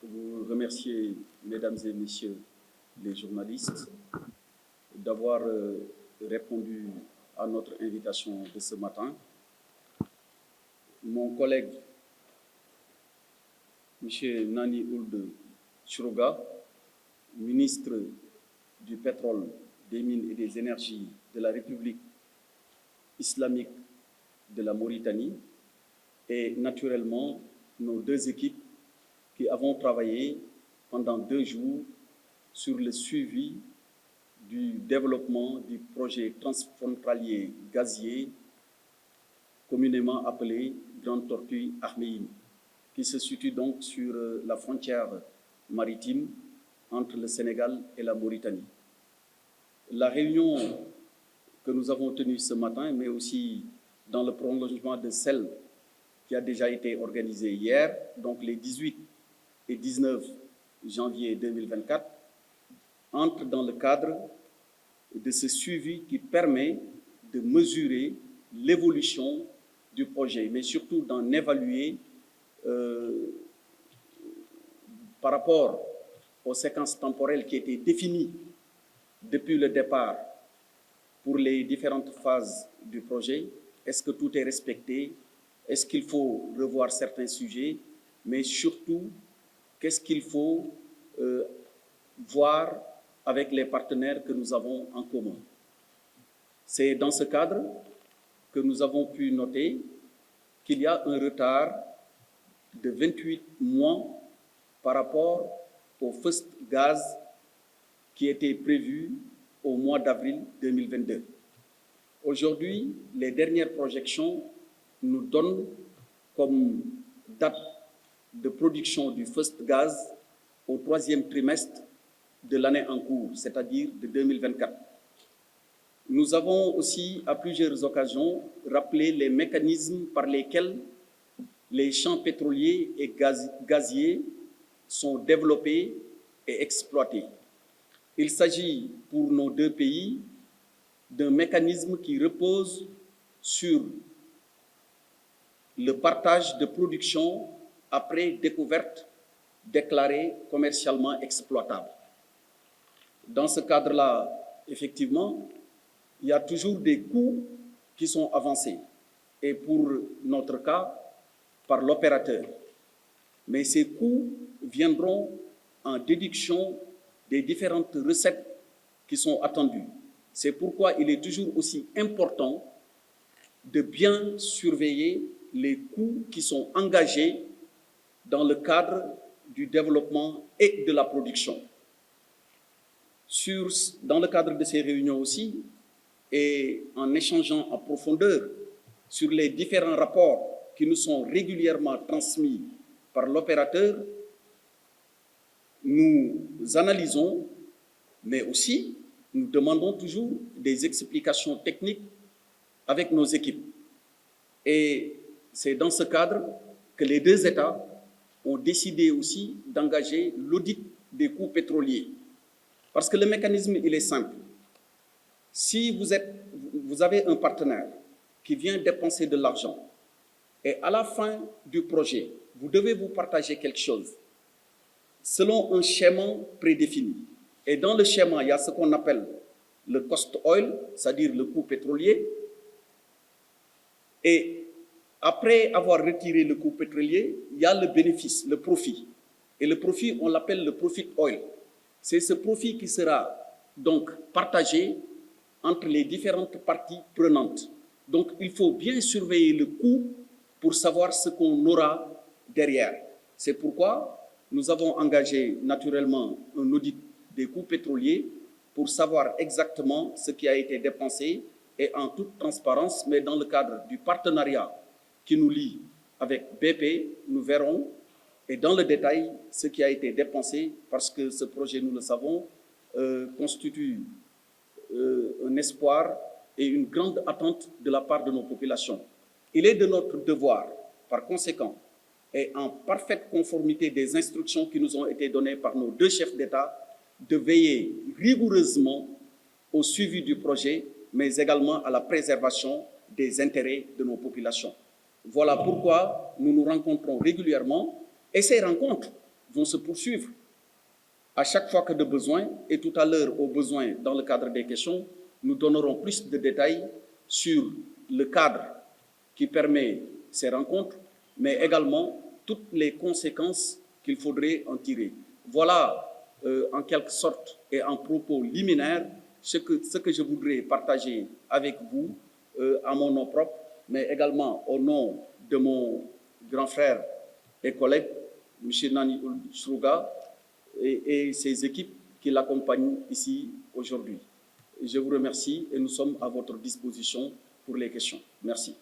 vous remercier, mesdames et messieurs les journalistes, d'avoir répondu à notre invitation de ce matin. Mon collègue, M. Nani Ould Chouroga, ministre du Pétrole, des Mines et des Énergies de la République islamique de la Mauritanie, et naturellement nos deux équipes qui avons travaillé pendant 2 jours sur le suivi du développement du projet transfrontalier gazier, communément appelé Grande Tortue Ahmeyim, qui se situe donc sur la frontière maritime entre le Sénégal et la Mauritanie. La réunion que nous avons tenue ce matin, mais aussi dans le prolongement de celle qui a déjà été organisée hier, donc les 18 et 19 janvier 2024, entre dans le cadre de ce suivi qui permet de mesurer l'évolution du projet, mais surtout d'en évaluer par rapport aux séquences temporelles qui étaient définies depuis le départ pour les différentes phases du projet. Est-ce que tout est respecté? Est-ce qu'il faut revoir certains sujets? Mais surtout, qu'est-ce qu'il faut voir avec les partenaires que nous avons en commun? C'est dans ce cadre que nous avons pu noter qu'il y a un retard de 28 mois par rapport au first gaz qui était prévu au mois d'avril 2022. Aujourd'hui, les dernières projections nous donnent comme date de production du first gaz au 3e trimestre de l'année en cours, c'est-à-dire de 2024. Nous avons aussi, à plusieurs occasions, rappelé les mécanismes par lesquels les champs pétroliers et gaziers sont développés et exploités. Il s'agit pour nos deux pays d'un mécanisme qui repose sur le partage de production après découverte déclarée commercialement exploitable. Dans ce cadre-là, effectivement, il y a toujours des coûts qui sont avancés, et pour notre cas, par l'opérateur. Mais ces coûts viendront en déduction des différentes recettes qui sont attendues. C'est pourquoi il est toujours aussi important de bien surveiller les coûts qui sont engagés dans le cadre du développement et de la production. Dans le cadre de ces réunions aussi, et en échangeant en profondeur sur les différents rapports qui nous sont régulièrement transmis par l'opérateur, nous analysons, mais aussi nous demandons toujours des explications techniques avec nos équipes. Et c'est dans ce cadre que les deux États ont décidé aussi d'engager l'audit des coûts pétroliers. Parce que le mécanisme, il est simple. Si vous avez un partenaire qui vient dépenser de l'argent et à la fin du projet, vous devez vous partager quelque chose selon un schéma prédéfini. Et dans le schéma, il y a ce qu'on appelle le cost oil, c'est-à-dire le coût pétrolier. Et après avoir retiré le coût pétrolier, il y a le bénéfice, le profit. Et le profit, on l'appelle le profit oil. C'est ce profit qui sera donc partagé entre les différentes parties prenantes. Donc, il faut bien surveiller le coût pour savoir ce qu'on aura derrière. C'est pourquoi nous avons engagé naturellement un audit des coûts pétroliers pour savoir exactement ce qui a été dépensé et en toute transparence, mais dans le cadre du partenariat qui nous lie avec BP, nous verrons et dans le détail ce qui a été dépensé parce que ce projet, nous le savons, constitue un espoir et une grande attente de la part de nos populations. Il est de notre devoir, par conséquent, et en parfaite conformité des instructions qui nous ont été données par nos deux chefs d'État, de veiller rigoureusement au suivi du projet, mais également à la préservation des intérêts de nos populations. Voilà pourquoi nous nous rencontrons régulièrement et ces rencontres vont se poursuivre à chaque fois que de besoin. Et tout à l'heure, au besoin, dans le cadre des questions, nous donnerons plus de détails sur le cadre qui permet ces rencontres, mais également toutes les conséquences qu'il faudrait en tirer. Voilà, en quelque sorte et en propos liminaires, ce que je voudrais partager avec vous à mon nom propre, mais également au nom de mon grand frère et collègue, M. Nani Shruga, et ses équipes qui l'accompagnent ici aujourd'hui. Je vous remercie et nous sommes à votre disposition pour les questions. Merci.